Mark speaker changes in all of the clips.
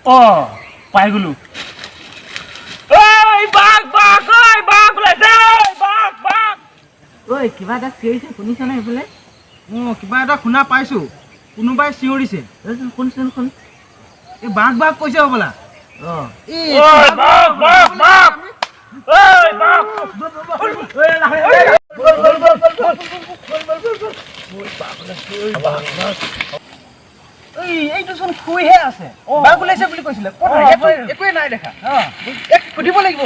Speaker 1: পাই গলো ঐ বাঘ বাঘ ঐ বাঘ ওলাইছে বাঘ বাঘ
Speaker 2: ঐ কিবা এটা চিঞৰিছে শুনিছ নে এইফালে
Speaker 3: কিবা এটা শুনা পাইছো কোনোবাই চিঞৰিছে
Speaker 2: শুন শুন
Speaker 3: এই বাঘ বাঘ কৈছে হ'বলা
Speaker 1: বাঘ বাঘ বাঘ ঐ বাঘ
Speaker 3: এইটোচোন শুইহে আছে বাঘ ওলাইছে বুলি কৈছিলে একোৱে নাই দেখা সুধিব লাগিব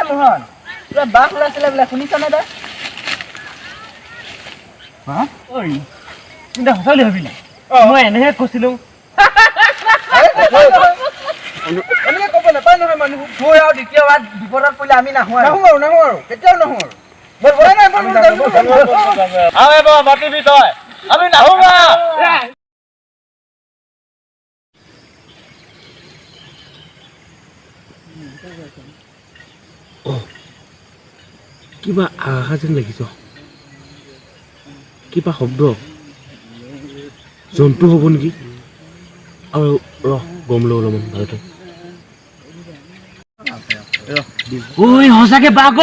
Speaker 3: মোহন কিবা বাঘ ওলাইছিলে বোলে শুনিছ নে তই
Speaker 1: চিন্তা সঁচালি ভাবিলি মই এনেহে কৈছিলো
Speaker 3: এনেকে ক'ব নাপায় নহয় মানুহ থৈ আৰু দ্বিতীয়বাৰ বিপদত পৰিলে আমি নাহো আৰু কেতিয়াও নাহো আৰু
Speaker 1: মাতিবি তই আমি নাহো
Speaker 4: কিবা আহা যেন লাগিছ কিবা শব্দ জন্তু হ'ব নেকি আৰু গম লওঁ অলপমান ভালকে
Speaker 1: ঐ সঁচাকে বাঘ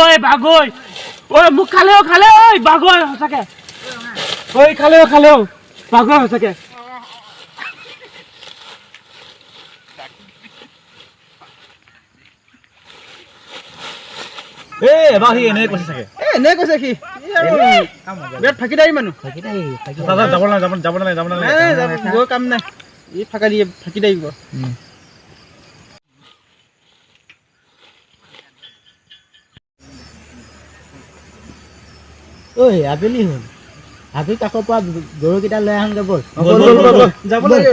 Speaker 1: ঐ মোক খালে ঐ বাঘ সঁচাকে ঐ খালে বাঘ সঁচাকে এবাৰ সি এনেই কৈছে চাগে
Speaker 3: এনেই কৈছে সি বিৰাট ফাঁকিদাৰী মানুহ
Speaker 1: যাব নালাগে
Speaker 3: গৈ কাম নাই ই ফাঁকা দিয়ে ফাঁকি দিব
Speaker 2: ঐ আবেলি হ'ল হাবি কাষৰ পৰা গৰুকেইটা লৈ আহোঁগে বল
Speaker 3: যাব লাগে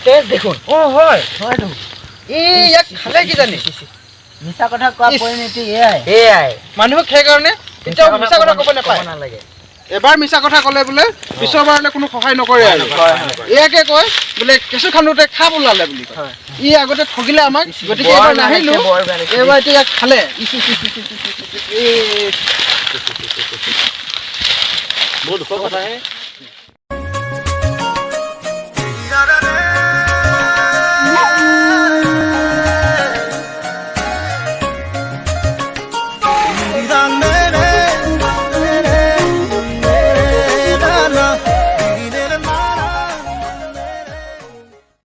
Speaker 3: তেজ দেখোন
Speaker 2: হয়তো
Speaker 3: ইয়াক খালে কি জানি
Speaker 2: মিছা কথা কোৱা পৰিণতি
Speaker 3: এয়াই মানুহক সেইকাৰণে কেতিয়াও মিছা কথা ক'ব নাপায়
Speaker 2: নালাগে
Speaker 3: এবাৰ মিছা কথা ক'লে বোলে পিছৰবাৰলৈ কোনো সহায় নকৰে আৰু এয়াকে কয় বোলে কেঁচু খান্দোতে খাপ ওলালে বুলি কয় ই আগতে ঠগিলে আমাক গতিকে এবাৰ নাহিলো এইবাৰ এতিয়া ইয়াক খালে
Speaker 4: বহুত দুখৰ কথাহে